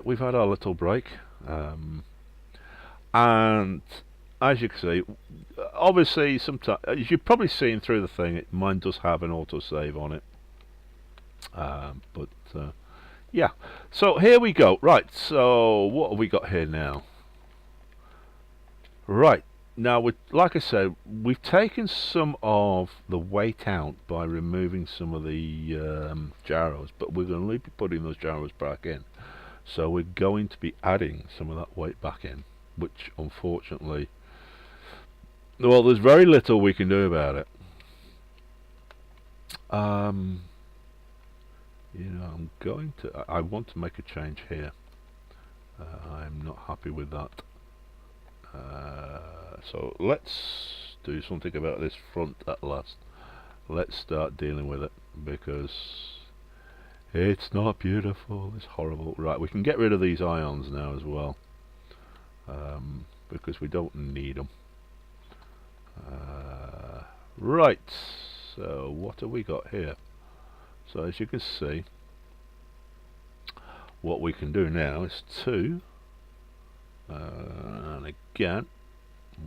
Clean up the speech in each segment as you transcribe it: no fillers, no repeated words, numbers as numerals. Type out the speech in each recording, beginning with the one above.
We've had our little break, and as you can see, obviously, sometimes as you've probably seen through the thing, mine does have an autosave on it. But yeah, so here we go. Right, so what have we got here now? Right, now like I said, we've taken some of the weight out by removing some of the gyros, but we're going to be putting those gyros back in. So we're going to be adding some of that weight back in, which unfortunately, well, there's very little we can do about it. Um, I'm going to. I want to make a change here. I'm not happy with that. So let's do something about this front at last. Let's start dealing with it because it's not beautiful. It's horrible. Right, we can get rid of these ions now as well because we don't need them. Right, so what have we got here? So as you can see, what we can do now is and again,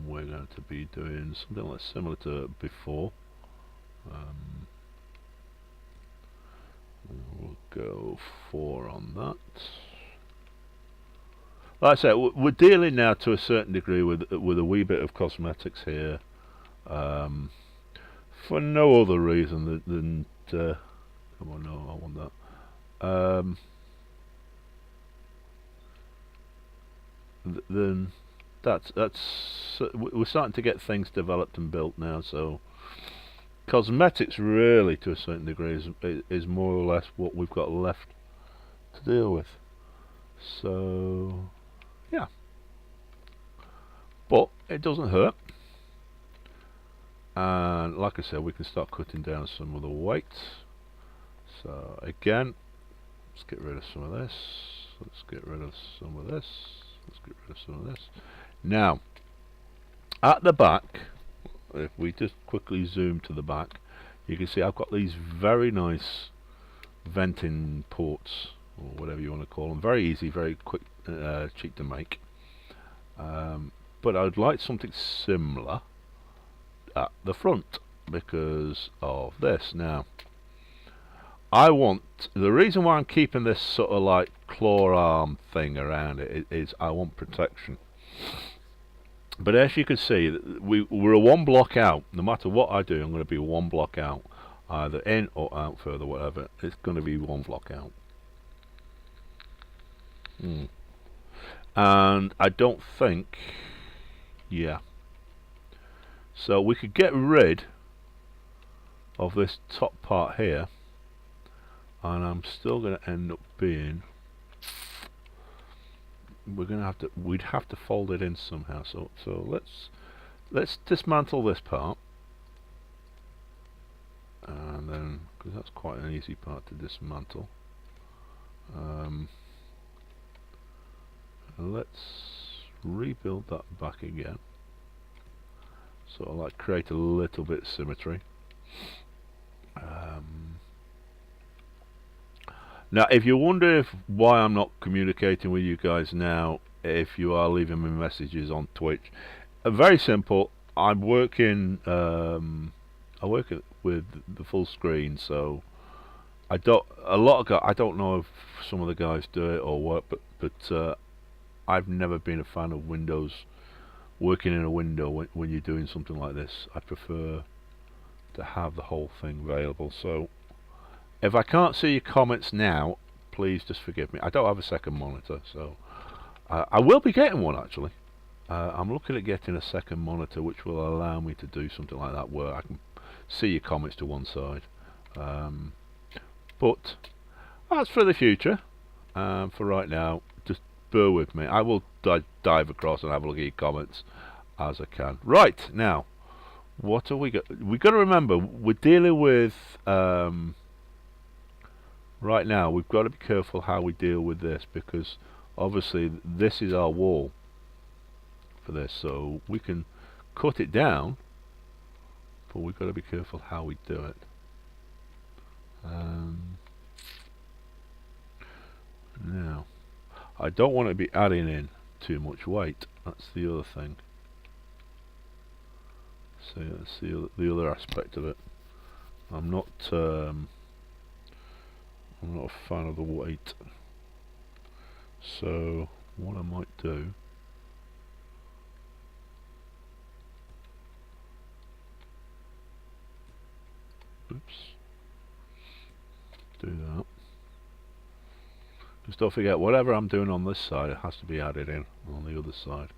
we're going to be doing something that's similar to before. We'll go 4 on that. Like I said, we're dealing now to a certain degree with a wee bit of cosmetics here, for no other reason than come on, no, I want that. Then that's we're starting to get things developed and built now. So cosmetics, really, to a certain degree, is more or less what we've got left to deal with. So yeah, but it doesn't hurt. And like I said, we can start cutting down some of the weight. So again, let's get rid of some of this. Let's get rid of some of this. Let's get rid of some of this. Now, at the back, if we just quickly zoom to the back, you can see I've got these very nice venting ports, or whatever you want to call them. Very easy, very quick, cheap to make. But I'd like something similar at the front because of this. Now, the reason why I'm keeping this sort of like claw arm thing around it is I want protection. But as you can see, we're a one block out. No matter what I do, I'm going to be one block out, either in or out further, whatever. It's going to be one block out. And I don't think, yeah. So we could get rid of this top part here, and I'm still going to end up being, we'd have to fold it in somehow. So let's dismantle this part, and then, because that's quite an easy part to dismantle, let's rebuild that back again, sort of like create a little bit of symmetry. Now, if you wonder why I'm not communicating with you guys now, if you are leaving me messages on Twitch, very simple. I'm working. I work with the full screen, so I don't. A lot of guys. I don't know if some of the guys do it or what, but I've never been a fan of Windows. Working in a window when you're doing something like this, I prefer to have the whole thing available. So if I can't see your comments now, please just forgive me. I don't have a second monitor, so I will be getting one actually. I'm looking at getting a second monitor which will allow me to do something like that where I can see your comments to one side. But that's for the future. For right now, just bear with me. I will dive across and have a look at your comments as I can. Right, now, what have we got? We've got to remember, we're dealing with... right now, we've got to be careful how we deal with this, because obviously this is our wall for this, so we can cut it down, but we've got to be careful how we do it. Now, I don't want to be adding in too much weight. That's the other thing. So that's the other aspect of it. I'm not a fan of the weight. So what I might do, oops, do that. Just don't forget, whatever I'm doing on this side, it has to be added in on the other side.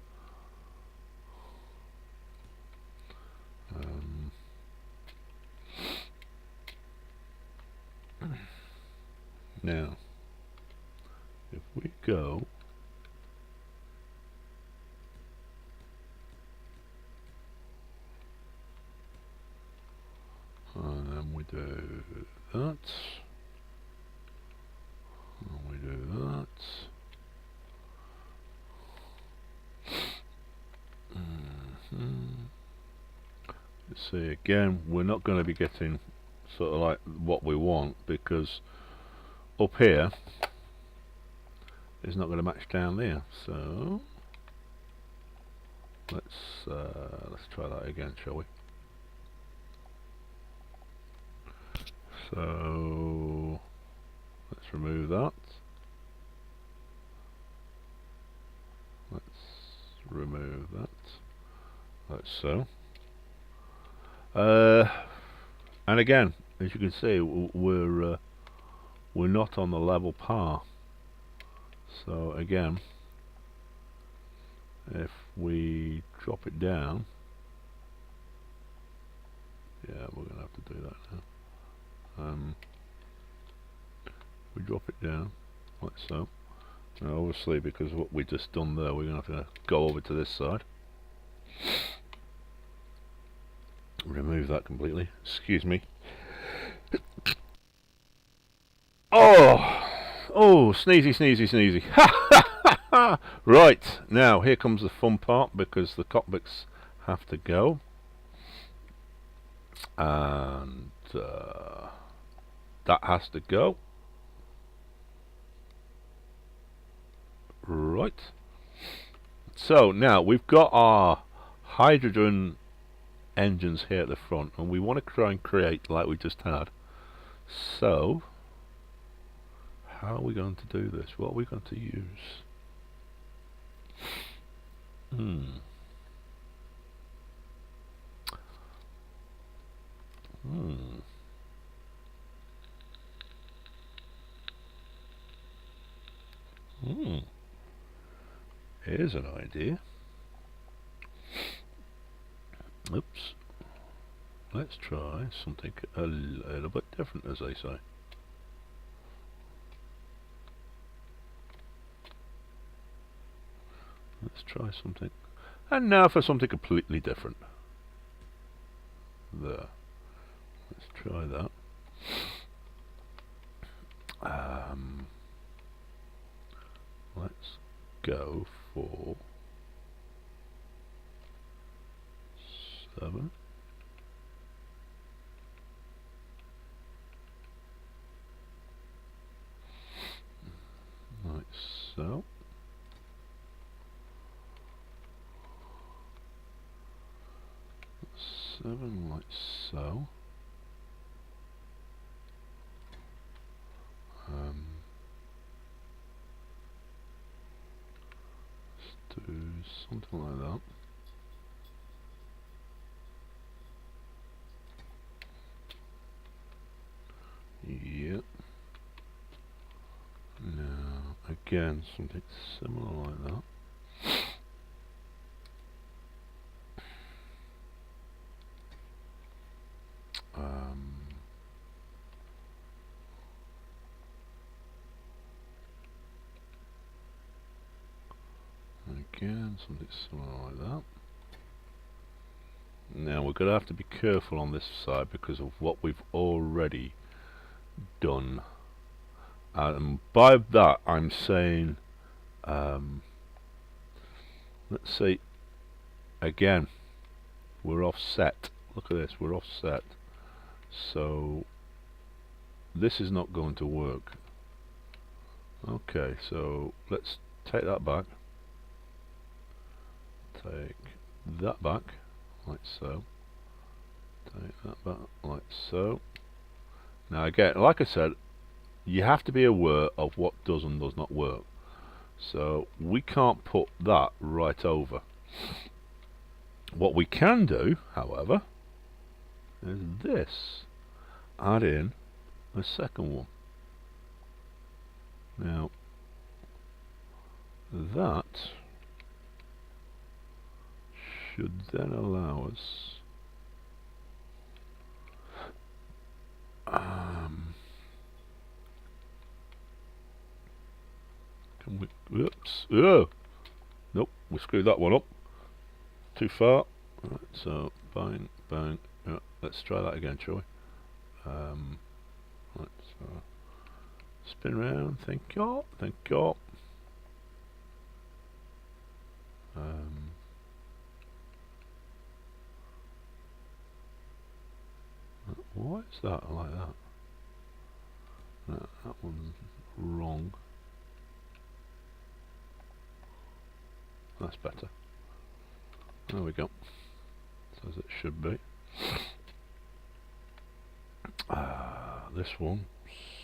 Now, if we go and then we do that, and we do that, see, again, we're not going to be getting sort of like what we want, because up here is not going to match down there. So let's try that again, shall we? So let's remove that. Let's remove that, like so. And again, as you can see, we're not on the level par. So again, if we drop it down, yeah, we're going to have to do that now. We drop it down like so. Now obviously, because of what we just done there, we're going to have to go over to this side. Remove that completely. Excuse me. Oh, sneezy, sneezy, sneezy. Right, now here comes the fun part, because the cockpits have to go. And that has to go. Right. So now we've got our hydrogen engines here at the front, and we want to try and create like we just had. So how are we going to do this? What are we going to use? Here's an idea. Oops. Let's try something a little bit different, as they say. Let's try something. And now for something completely different. There. Let's try that. Let's go for 7. Like so. Seven, like so. Let's do something like that. Yep. Now again, something similar like that. Again, something similar like that. Now we're going to have to be careful on this side because of what we've already done. And by that I'm saying, let's say, again, we're offset. Look at this, we're offset. So this is not going to work. Okay, so let's take that back, take that back, like so, take that back, like so. Now again, like I said, you have to be aware of what does and does not work. So we can't put that right over. What we can do, however, is this. Add in a second one. Now that should then allow us can we, oops, oh, nope, we screwed that one up too far. Right, so bang, bang, yeah, let's try that again, shall we? Right, so spin around, thank you, thank you. Why is that like that? No, that one's wrong. That's better. There we go. As it should be. This one,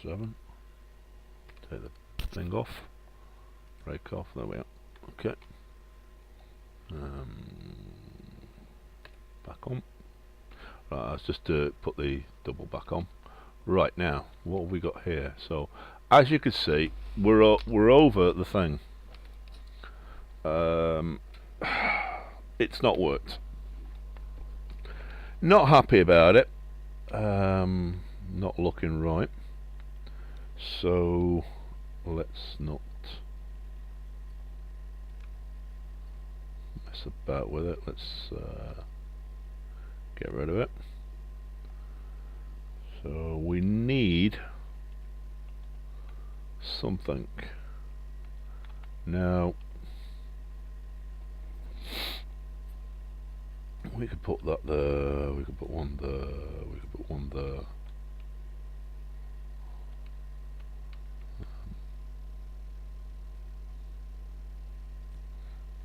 7. Take the thing off. Break off. There we are. Okay. Back on. Right, let's just put the double back on. Right, now, what have we got here? So, as you can see, we're over the thing. It's not worked. Not happy about it. Not looking right. So let's not mess about with it. Let's get rid of it. So we need something. Now we could put that there, we could put one there, we could put one there.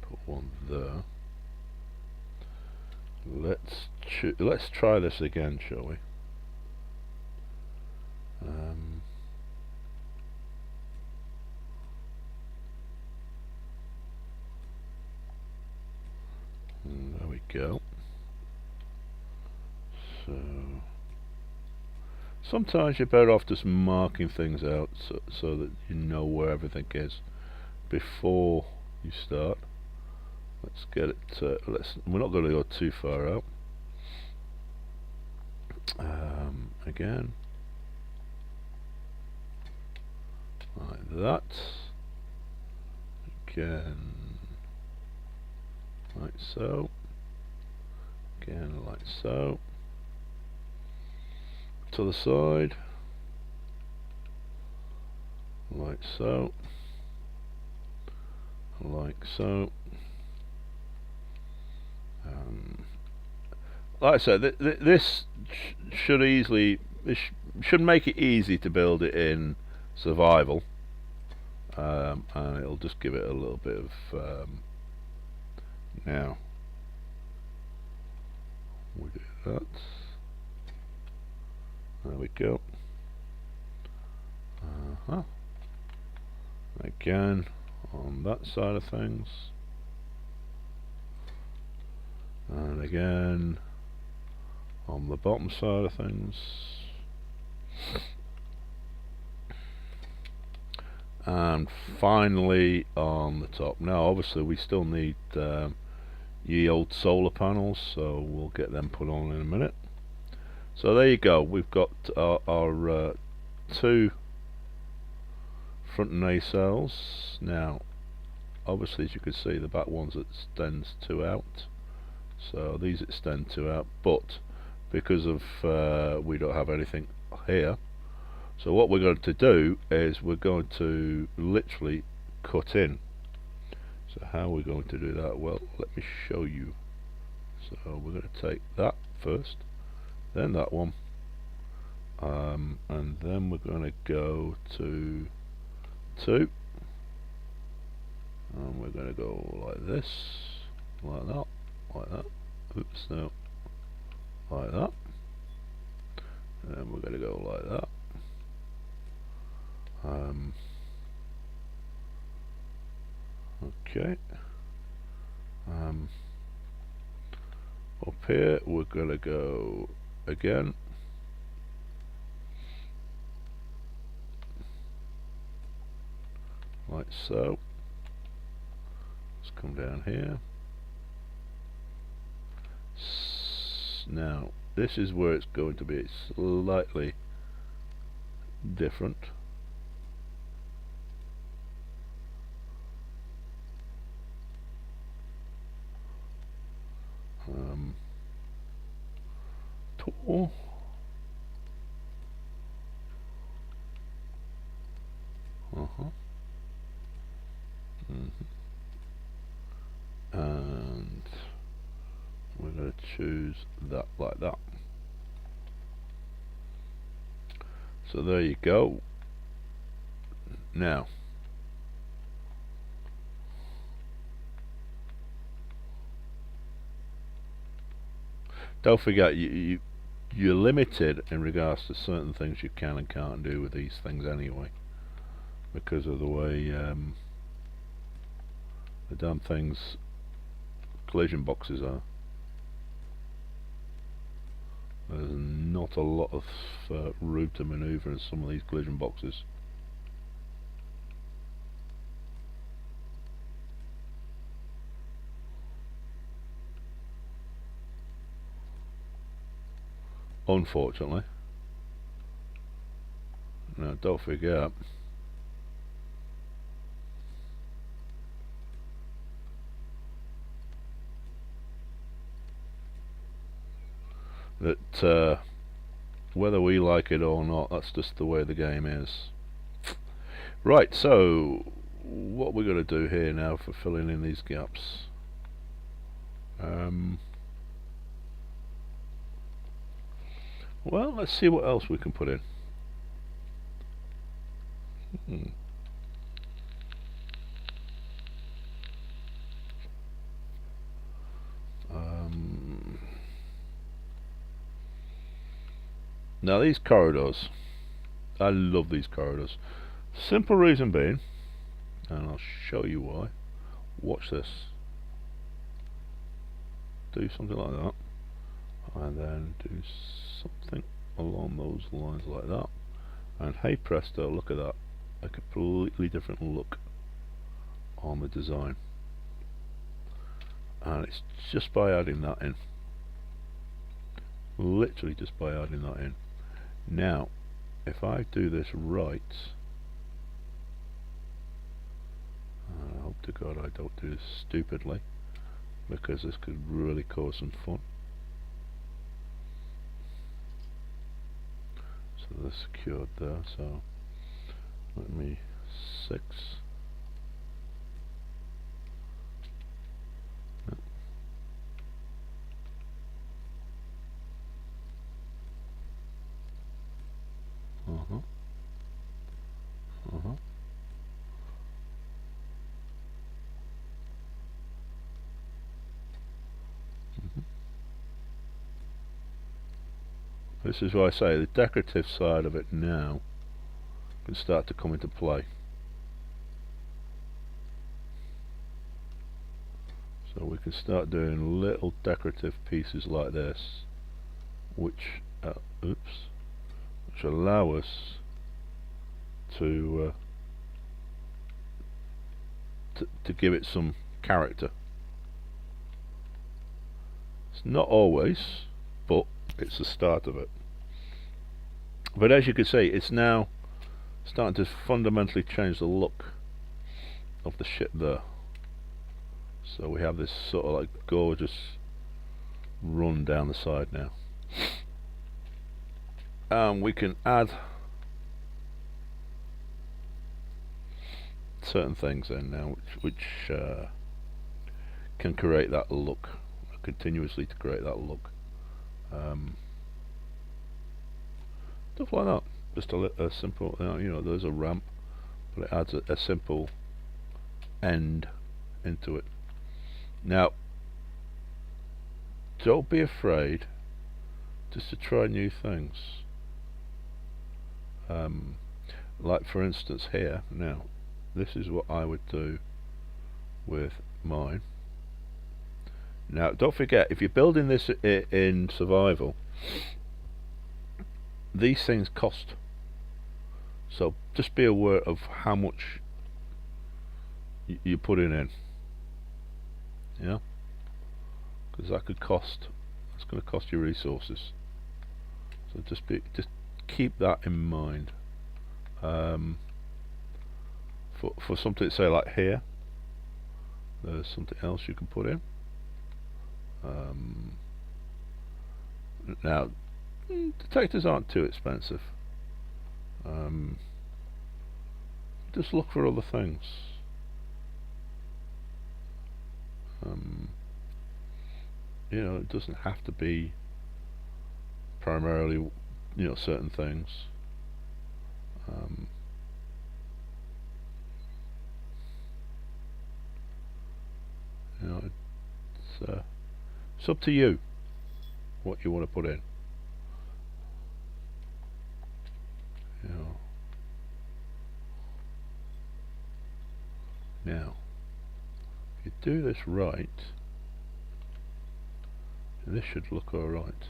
Put one there. Let's try this again, shall we? There we go. So sometimes you're better off just marking things out so that you know where everything is before you start. Let's get it. We're not going to go too far out. Again, like that. Again, like so. Again, like so. To the side, like so. Like so. Like I said, this should should make it easy to build it in survival, and it'll just give it a little bit of now we do that. There we go. Again on that side of things, and again on the bottom side of things, and finally on the top. Now obviously we still need ye old solar panels, so we'll get them put on in a minute. So there you go, we've got our 2 front nacelles. Now obviously, as you can see, the back ones extends 2 out, so these extend 2 out, but because of we don't have anything here, so what we're going to do is we're going to literally cut in. So how are we going to do that? Well, let me show you. So we're going to take that first, then that one, and then we're going to go to 2, and we're going to go like this, like that, like that. Oops, no, like that. And we're going to go like that. Okay. Up here we're going to go again. Like so. Let's come down here. Now this is where it's going to be slightly different. Tool. And we're going to choose that like that. So there you go. Now don't forget you're limited in regards to certain things you can and can't do with these things anyway, because of the way the damn things collision boxes are. There's not a lot of room to maneuver in some of these collision boxes. Unfortunately. Now don't forget that whether we like it or not, that's just the way the game is. Right, so what we're going to do here now for filling in these gaps, well, let's see what else we can put in. Now these corridors, I love these corridors. Simple reason being, and I'll show you why. Watch this. Do something like that, and then do something along those lines like that, and hey presto, look at that, a completely different look on the design. And it's just by adding that in, literally just by adding that in. Now if I do this right, I hope to God I don't do this stupidly, because this could really cause some fun. So they're secured there, so let me 6. This is why I say the decorative side of it now can start to come into play. So we can start doing little decorative pieces like this, which allow us to give it some character. It's not always, but it's the start of it. But as you can see, it's now starting to fundamentally change the look of the ship there. So we have this sort of like gorgeous run down the side now. We can add certain things in now which can create that look, continuously to create that look. Stuff like that. Just a simple, you know, there's a ramp, but it adds a simple end into it. Now, don't be afraid just to try new things. Like for instance here, now, this is what I would do with mine. Now, don't forget, if you're building this in survival, these things cost. So just be aware of how much you're putting in. Yeah? Because that could cost, it's going to cost you resources. So just keep that in mind. For something, say like here, there's something else you can put in. Now, detectors aren't too expensive. Just look for other things. You know, it doesn't have to be primarily, you know, certain things. You know, it's up to you what you want to put in. You know. Now, if you do this right, this should look alright.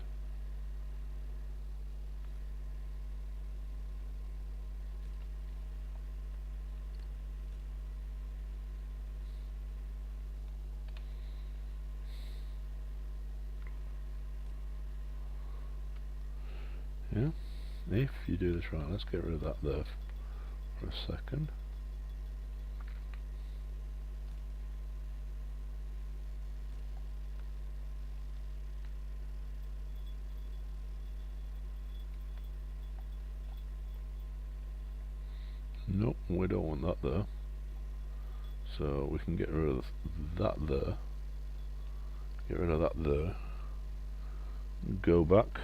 Yeah, if you do this right, let's get rid of that there for a second. Nope, we don't want that there. So we can get rid of that there. Get rid of that there. Go back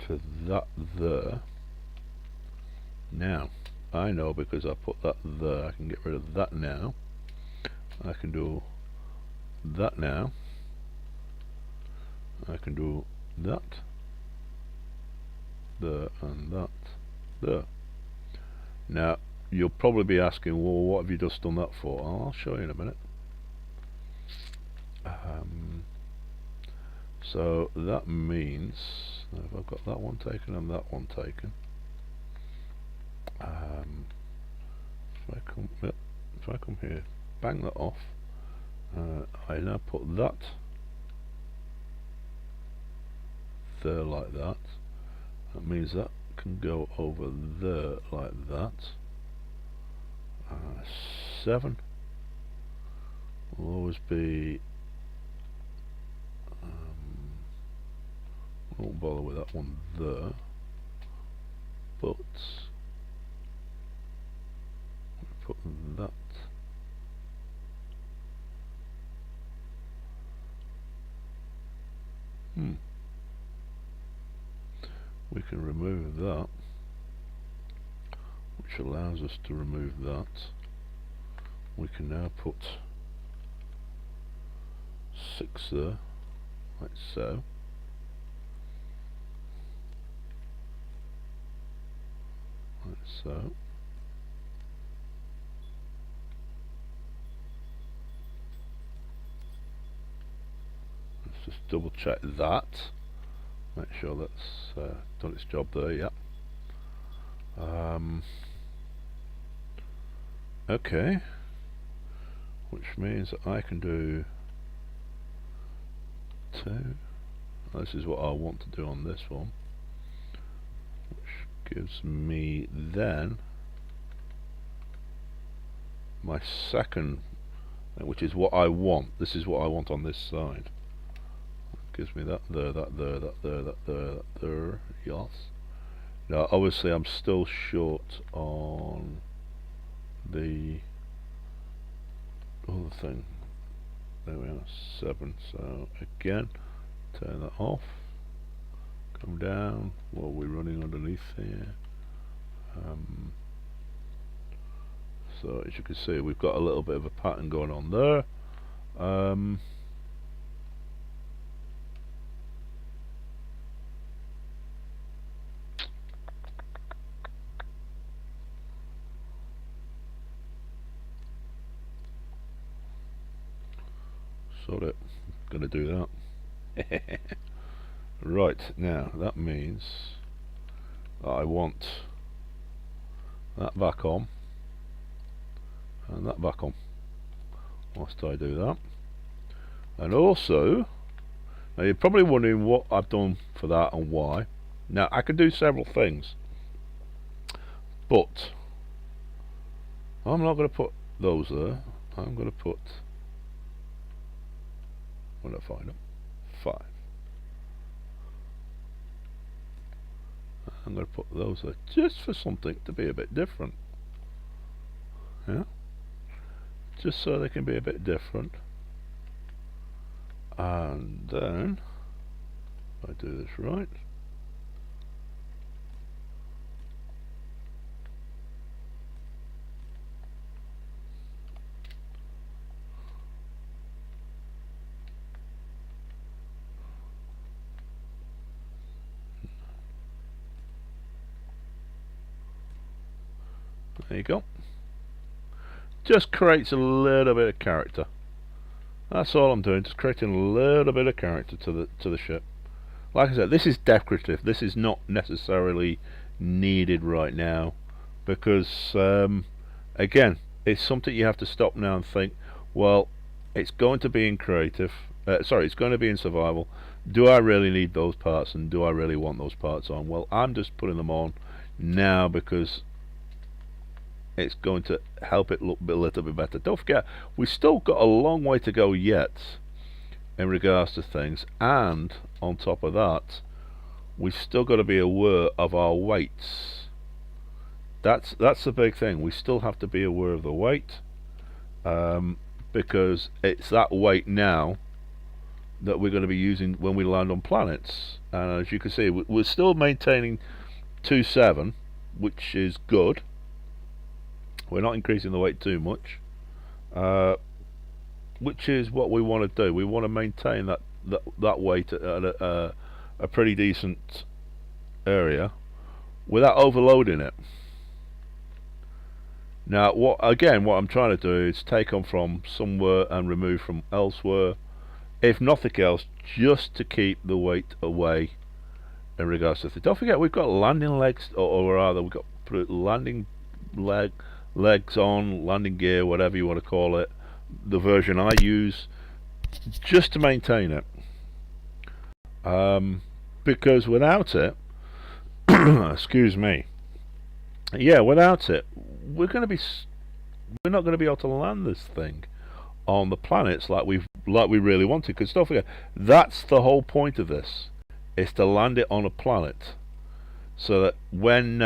to that there. Now, I know because I put that there, I can get rid of that now. I can do that now. I can do that there and that there. Now, you'll probably be asking, well, what have you just done that for? I'll show you in a minute. So that means if I've got that one taken and that one taken, if I come here, bang that off, I now put that there like that. That means that can go over there like that. 7 will always be, won't bother with that one there, but put that we can remove that, which allows us to remove that. We can now put 6 there, like so. Like so. Let's just double check that. Make sure that's done its job there, yeah. Okay. Which means that I can do 2. This is what I want to do on this one. Which gives me then my second, which is what I want. This is what I want on this side. Gives me that there, that there, that there, that there, that there, yes. Now obviously I'm still short on the other thing. There we are, 7. So again, turn that off. Come down. What are we running underneath here? So as you can see, we've got a little bit of a pattern going on there. Sort it. Gonna do that. Right, now that means that I want that back on and that back on whilst I do that. And also, now you're probably wondering what I've done for that and why. Now I can do several things, but I'm not going to put those there. I'm going to put, when I find them, 5. I'm going to put those there just for something to be a bit different. Yeah, just so they can be a bit different. And then if I do this right, there you go. Just creates a little bit of character. That's all I'm doing, just creating a little bit of character to the ship. Like I said, this is decorative. This is not necessarily needed right now, because again, it's something you have to stop now and think, well, it's going to be in creative. Sorry, it's going to be in survival. Do I really need those parts, and do I really want those parts on? Well, I'm just putting them on now because it's going to help it look a little bit better. Don't forget, we've still got a long way to go yet in regards to things, and on top of that, we've still got to be aware of our weights. That's the big thing. We still have to be aware of the weight, because it's that weight now that we're going to be using when we land on planets. And as you can see, we're still maintaining 2.7, which is good. We're not increasing the weight too much, which is what we want to do. We want to maintain that weight at a pretty decent area without overloading it. Now, what I'm trying to do is take on from somewhere and remove from elsewhere, if nothing else, just to keep the weight away in regards to this. Don't forget, we've got landing legs, or rather, we've got landing legs on, landing gear, whatever you want to call it, the version I use, just to maintain it, because without it excuse me, yeah, without it we're not going to be able to land this thing on the planets like we really wanted. Because don't forget, that's the whole point of this, is to land it on a planet, so that when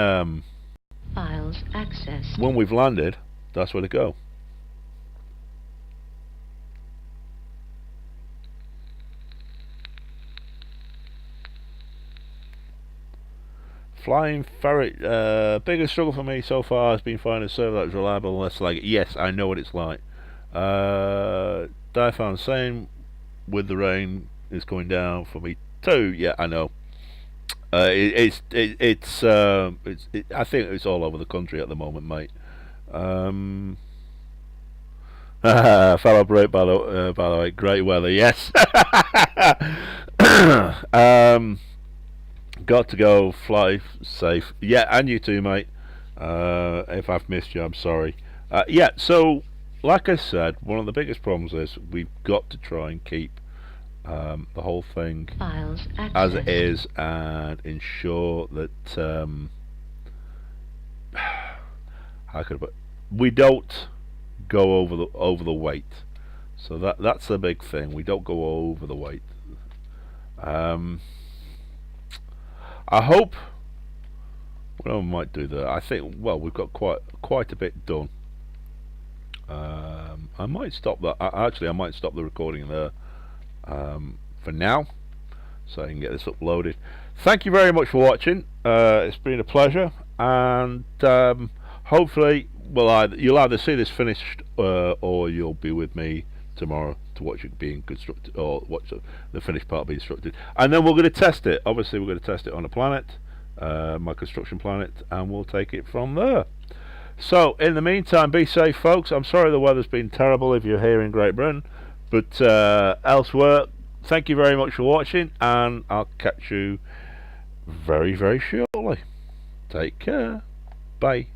Files accessed. when we've landed, that's where to go. Flying ferret, biggest struggle for me so far has been finding a server that's reliable and less like it. Yes, I know what it's like. Diaphan, same with the rain is coming down for me too. Yeah, I know. I think it's all over the country at the moment, mate. Fellow break by the way, great weather. Yes. Got to go, fly safe. Yeah, and you too, mate. If I've missed you, I'm sorry. Yeah, so like I said, one of the biggest problems is we've got to try and keep the whole thing Files as it accessed. is, and ensure that how could I put, we don't go over the weight. So that's the big thing. We don't go over the weight. I hope. Well, we might do that. I think. Well, we've got quite a bit done. I might stop that. Actually, I might stop the recording there for now, so I can get this uploaded. Thank you very much for watching. It's been a pleasure, and hopefully well, you'll either see this finished, or you'll be with me tomorrow to watch it being constructed, or watch the finished part being constructed. And then we're going to test it. Obviously, we're going to test it on a planet, my construction planet, and we'll take it from there. So, in the meantime, be safe, folks. I'm sorry the weather's been terrible if you're here in Great Britain, but elsewhere, thank you very much for watching, and I'll catch you very, very shortly. Take care. Bye.